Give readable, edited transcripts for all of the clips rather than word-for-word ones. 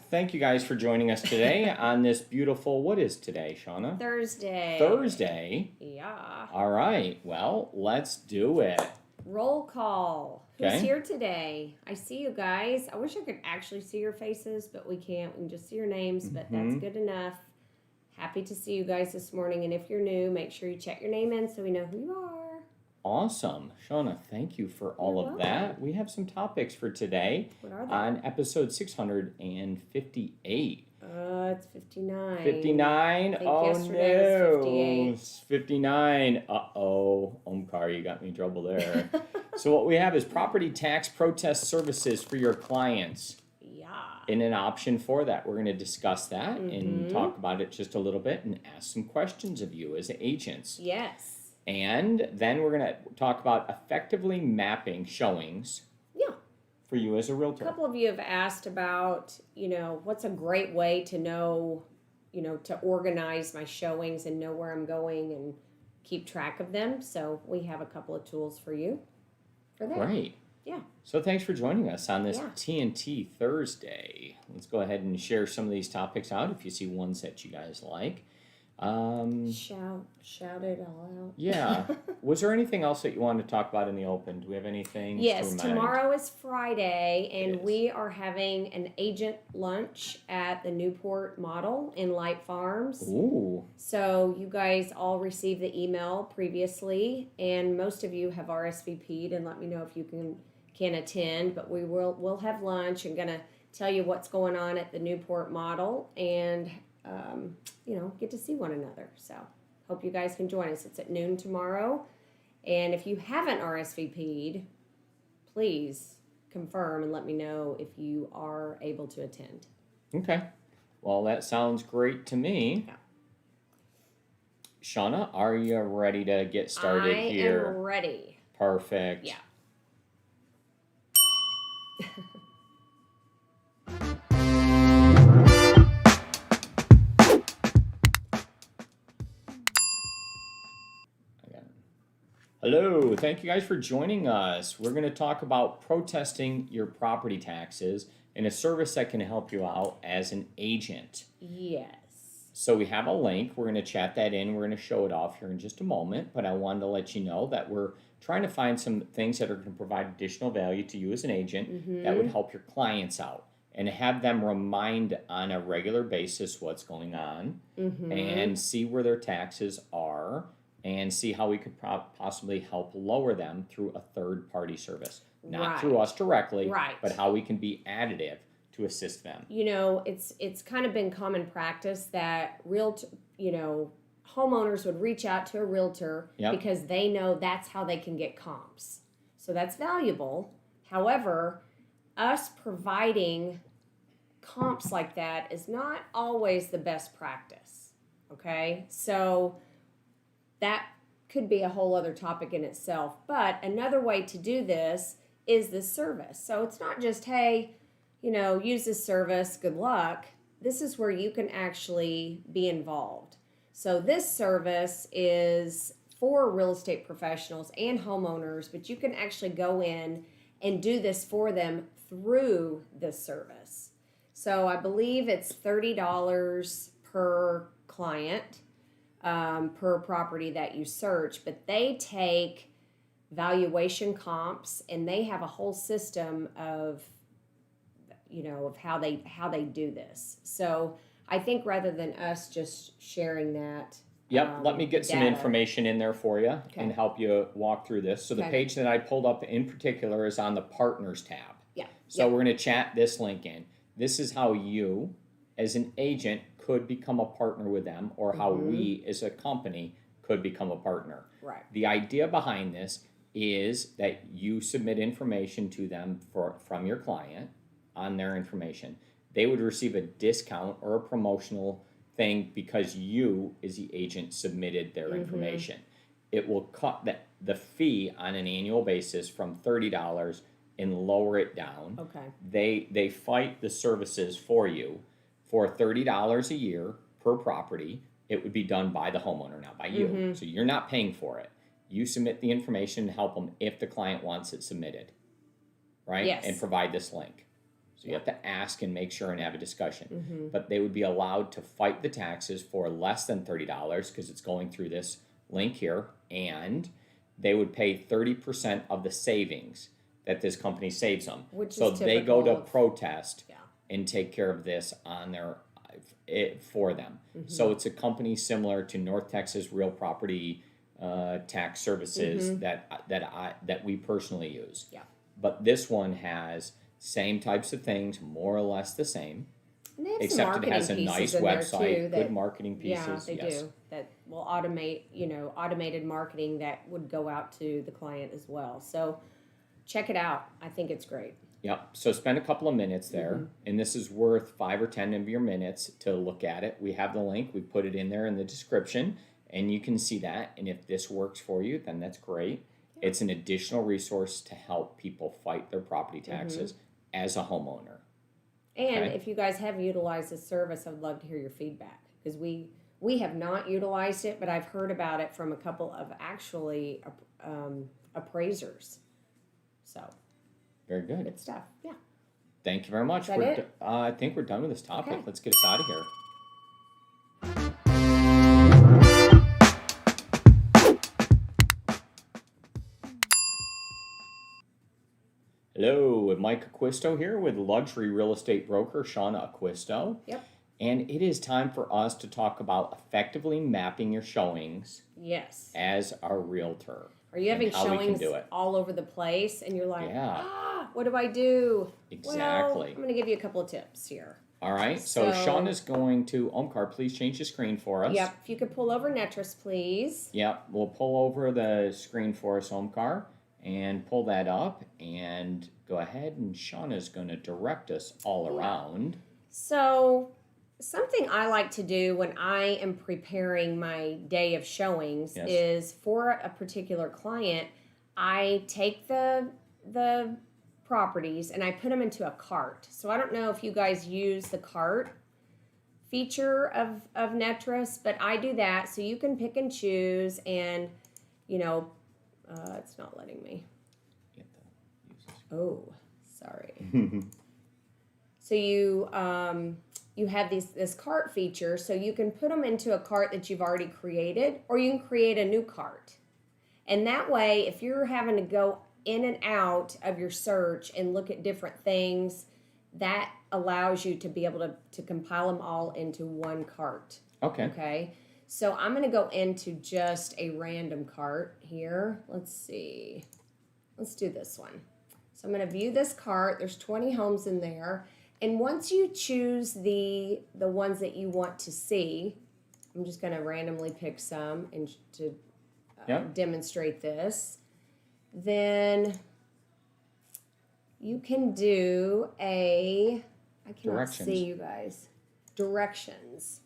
thank you guys for joining us today on this beautiful, what is today, Shana? Thursday. Thursday? Yeah. All right, well, let's do it. Roll call. Okay. Who's here today? I see you guys. I wish I could actually see your faces, but we can't. We can just see your names, but that's good enough. Happy to see you guys this morning. And if you're new, make sure you check your name in so we know who you are. Awesome. Shana, thank you for all of that. We have some topics for today What are they? on episode 658. It's 59. 59? I think Oh, yesterday no. was 58. It's 59. Uh-oh. Omkar, you got me in trouble there. So what we have is property tax protest services for your clients. Yeah. And an option for that. We're going to discuss that and talk about it just a little bit and ask some questions of you as agents. Yes. And then we're going to talk about effectively mapping showings for you as a realtor. A couple of you have asked about, what's a great way to know, to organize my showings and know where I'm going and keep track of them. So we have a couple of tools for you for that. Great. Yeah. So thanks for joining us on this TNT Thursday. Let's go ahead and share some of these topics out if you see ones that you guys like. Shout it all out. Yeah. Was there anything else that you wanted to talk about in the open? Do we have anything? Yes, tomorrow is Friday, and Yes. we are having an agent lunch at the Newport Model in Light Farms. Ooh. So you guys all received the email previously, and most of you have RSVP'd and let me know if you can attend. But we'll have lunch. I'm gonna tell you what's going on at the Newport Model and get to see one another. So hope you guys can join us. It's at noon tomorrow. And if you haven't RSVP'd, please confirm and let me know if you are able to attend. Okay. Well, that sounds great to me. Yeah. Shana, are you ready to get started here? I am ready. Perfect. Yeah. Hello, thank you guys for joining us. We're going to talk about protesting your property taxes and a service that can help you out as an agent. Yes. So we have a link. We're going to chat that in. We're going to show it off here in just a moment. But I wanted to let you know that we're trying to find some things that are going to provide additional value to you as an agent that would help your clients out and have them remind on a regular basis what's going on and see where their taxes are and see how we could possibly help lower them through a third-party service. Not through us directly, but how we can be additive to assist them. It's kind of been common practice that homeowners would reach out to a realtor because they know that's how they can get comps. So that's valuable. However, us providing comps like that is not always the best practice. Okay? So that could be a whole other topic in itself. But another way to do this is this service. So it's not just, hey, use this service, good luck. This is where you can actually be involved. So this service is for real estate professionals and homeowners, but you can actually go in and do this for them through this service. So I believe it's $30 per client. Per property that you search, but they take valuation comps and they have a whole system of how they do this. So I think rather than us just sharing that. Let me get some information in there for you and help you walk through this. So the page that I pulled up in particular is on the Partners tab. Yeah. So we're going to chat this link in. This is how you, as an agent, could become a partner with them, or how we as a company could become a partner. Right. The idea behind this is that you submit information to them from your client on their information. They would receive a discount or a promotional thing because you, as the agent, submitted their information. It will cut the fee on an annual basis from $30 and lower it down. Okay. They fight the services for you. For $30 a year per property, it would be done by the homeowner, not by you. So you're not paying for it. You submit the information to help them if the client wants it submitted, right? Yes. And provide this link. So you have to ask and make sure and have a discussion. But they would be allowed to fight the taxes for less than $30 because it's going through this link here. And they would pay 30% of the savings that this company saves them. So they go to protest and take care of this on their for them. So it's a company similar to North Texas Real Property Tax Services that we personally use. Yeah. But this one has same types of things, more or less the same. And they have except some it has a nice website, good marketing pieces. Yeah, they do. That will automate, automated marketing that would go out to the client as well. So check it out. I think it's great. Yep. So spend a couple of minutes there, and this is worth 5 or 10 of your minutes to look at it. We have the link. We put it in there in the description, and you can see that. And if this works for you, then that's great. Yeah. It's an additional resource to help people fight their property taxes as a homeowner. And if you guys have utilized this service, I'd love to hear your feedback, because we have not utilized it, but I've heard about it from a couple of actually appraisers. So very good. Good stuff. Yeah. Thank you very much. I think we're done with this topic. Okay. Let's get us out of here. Hello, Mike Acquisto here with luxury real estate broker Shana Acquisto. Yep. And it is time for us to talk about effectively mapping your showings. Yes. As a realtor. Are you having showings all over the place and you're like, what do I do? Exactly. Well, I'm going to give you a couple of tips here. All right. So Shauna's going to, Omkar, please change the screen for us. Yep. If you could pull over Netris, please. Yep. We'll pull over the screen for us, Omkar, and pull that up and go ahead, and Shauna's going to direct us all around. So something I like to do when I am preparing my day of showings is for a particular client, I take the properties and I put them into a cart. So I don't know if you guys use the cart feature of Netris, but I do that. So you can pick and choose, and it's not letting me. Oh, sorry. So you have this cart feature, so you can put them into a cart that you've already created, or you can create a new cart. And that way, if you're having to go in and out of your search and look at different things, that allows you to be able to compile them all into one cart. Okay. So I'm going to go into just a random cart here. Let's see. Let's do this one. So I'm going to view this cart. There's 20 homes in there. And once you choose the ones that you want to see, I'm just going to randomly pick some and to demonstrate this. Then you can do I cannot see you guys, directions.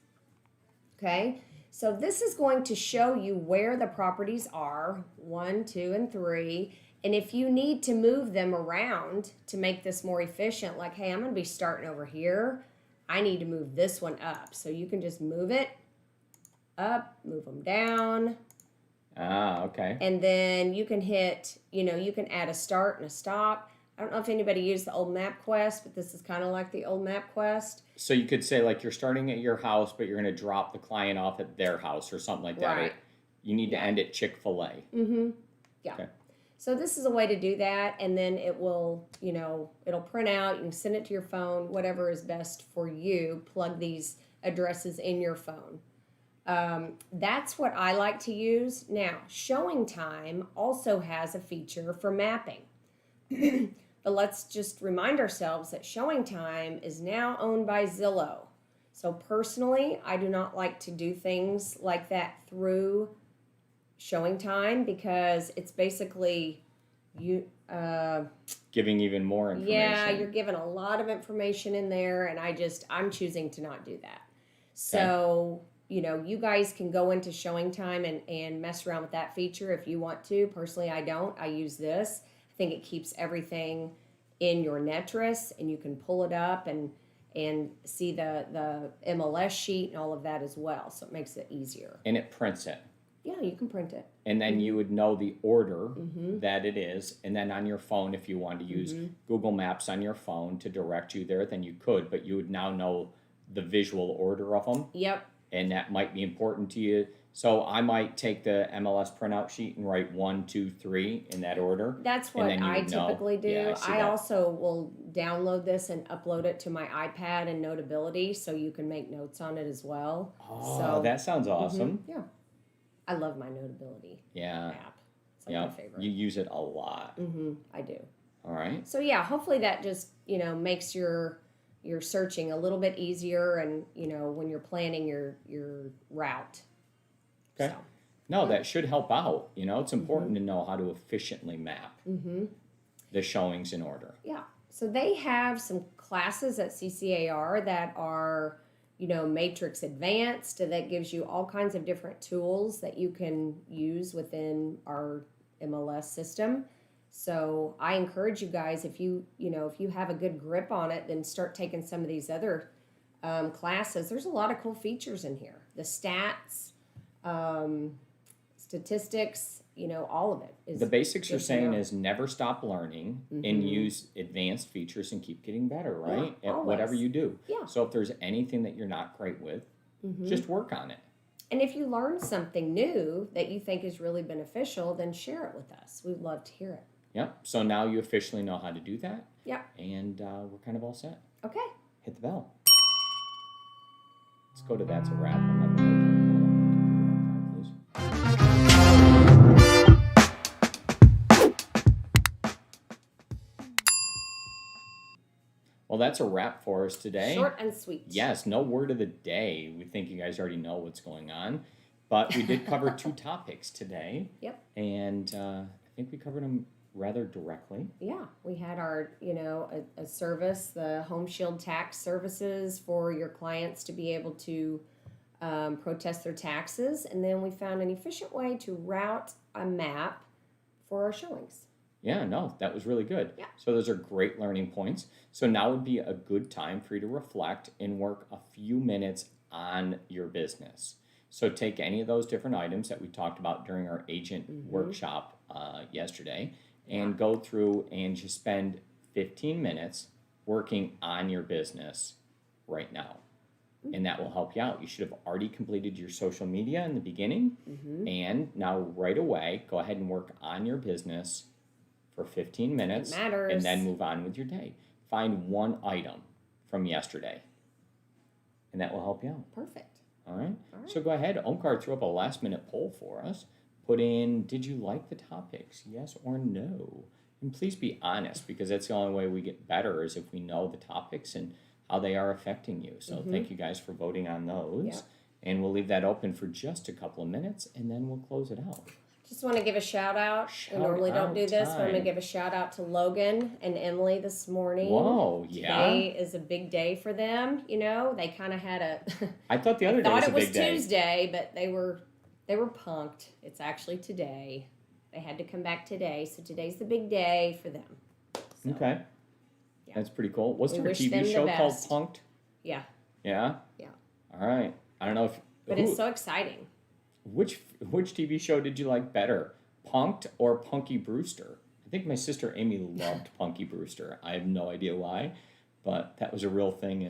Okay, so this is going to show you where the properties are, 1, 2, and 3. And if you need to move them around to make this more efficient, like, hey, I'm going to be starting over here, I need to move this one up. So you can just move it up, move them down. Okay. And then you can hit, you can add a start and a stop. I don't know if anybody used the old MapQuest, but this is kind of like the old MapQuest. So you could say, like, you're starting at your house, but you're going to drop the client off at their house or something like that. Right. You need to end at Chick-fil-A. Yeah. Okay. So this is a way to do that, and then it will, it'll print out. You can send it to your phone, whatever is best for you. Plug these addresses in your phone. That's what I like to use. Now, Showing Time also has a feature for mapping. But let's just remind ourselves that Showing Time is now owned by Zillow. So personally, I do not like to do things like that through Showing Time, because it's basically giving even more information. Yeah, you're giving a lot of information in there, and I'm choosing to not do that. So, you guys can go into Showing Time and mess around with that feature if you want to. Personally, I don't. I use this. I think it keeps everything in your Netris, and you can pull it up and see the MLS sheet and all of that as well. So it makes it easier. And it prints it. Yeah, you can print it. And then you would know the order that it is. And then on your phone, if you wanted to use Google Maps on your phone to direct you there, then you could. But you would now know the visual order of them. Yep. And that might be important to you. So I might take the MLS printout sheet and write 1, 2, 3 in that order. That's what I typically do. Yeah, I also will download this and upload it to my iPad and Notability, so you can make notes on it as well. Oh, that sounds awesome. Yeah. I love my Notability app. It's like my favorite. You use it a lot. I do. All right. So yeah, hopefully that just, makes your searching a little bit easier, and, when you're planning your route. Okay. So. No, that should help out. It's important to know how to efficiently map the showings in order. Yeah. So they have some classes at CCAR that are, Matrix Advanced, that gives you all kinds of different tools that you can use within our MLS system. So I encourage you guys, if you have a good grip on it, then start taking some of these other classes. There's a lot of cool features in here. The stats, statistics, all of it is. The basics you're saying is never stop learning and use advanced features and keep getting better, right? Yeah, at whatever you do. Yeah. So if there's anything that you're not great with, just work on it. And if you learn something new that you think is really beneficial, then share it with us. We'd love to hear it. Yep. So now you officially know how to do that. Yep. And we're kind of all set. Okay. Hit the bell. Let's go to That's a Wrap. Well, that's a wrap for us today. Short and sweet. Yes, no word of the day. We think you guys already know what's going on. But we did cover 2 topics today. Yep. And I think we covered them rather directly. Yeah. We had our, a service, the Home Shield tax services for your clients to be able to protest their taxes. And then we found an efficient way to route a map for our showings. Yeah, no, that was really good. Yeah. So those are great learning points. So now would be a good time for you to reflect and work a few minutes on your business. So take any of those different items that we talked about during our agent workshop yesterday and go through and just spend 15 minutes working on your business right now. And that will help you out. You should have already completed your social media in the beginning. And now right away, go ahead and work on your business for 15 minutes. It matters. And then move on with your day. Find one item from yesterday. And that will help you out. Perfect. All right. So go ahead. Omkar threw up a last minute poll for us. Put in, did you like the topics? Yes or no? And please be honest, because that's the only way we get better is if we know the topics and how they are affecting you. So thank you guys for voting on those. Yeah. And we'll leave that open for just a couple of minutes, and then we'll close it out. Just want to give a shout out. We normally don't do this, but I'm going to give a shout out to Logan and Emily this morning. Whoa, yeah. Today is a big day for them. They kind of had a. I thought the other day was a big day. Thought it was Tuesday, but they were punked. It's actually today. They had to come back today, so today's the big day for them. So, okay. Yeah. That's pretty cool. What's their wish TV them the show called best. Punked? Yeah. Yeah? Yeah. All right. I don't know if... But it's so exciting. Which TV show did you like better? Punked or Punky Brewster? I think my sister Amy loved Punky Brewster. I have no idea why, but that was a real thing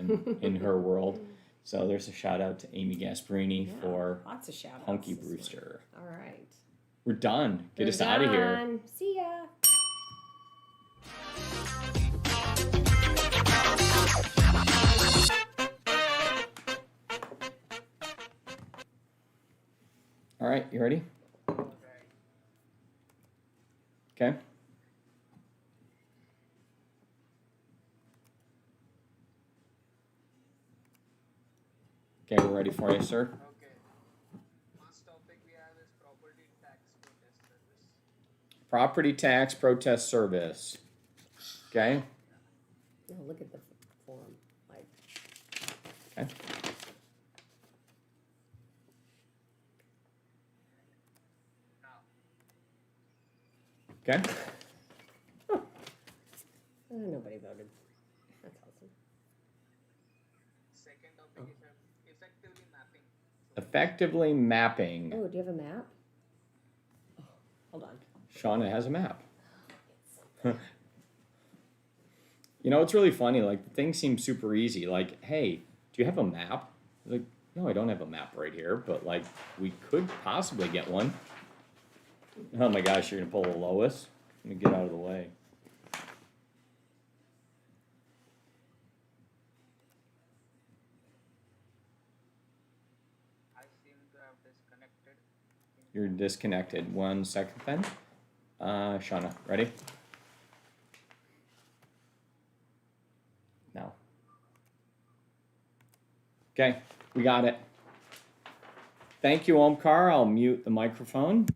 in her world. So there's a shout out to Amy Gasparini for lots of shout outs. Punky Brewster. All right. We're done. Get us out of here. See ya. All right, you ready? Okay. Okay, we're ready for you, sir. Okay. First topic we have is property tax protest service. Property tax protest service. Okay. Oh, look at the form. Okay. Okay. Nobody voted. That's awesome. Second topic is effectively mapping. Effectively mapping. Oh, do you have a map? Shana has a map. You know, it's really funny. Like, the thing seems super easy. Like, hey, do you have a map? Like, no, I don't have a map right here, but like, we could possibly get one. Oh my gosh, you're gonna pull a Lois? Let me get out of the way. I seem to have disconnected. You're disconnected. 1 second then. Shauna, ready? No. Okay, we got it. Thank you, Omkar. I'll mute the microphone.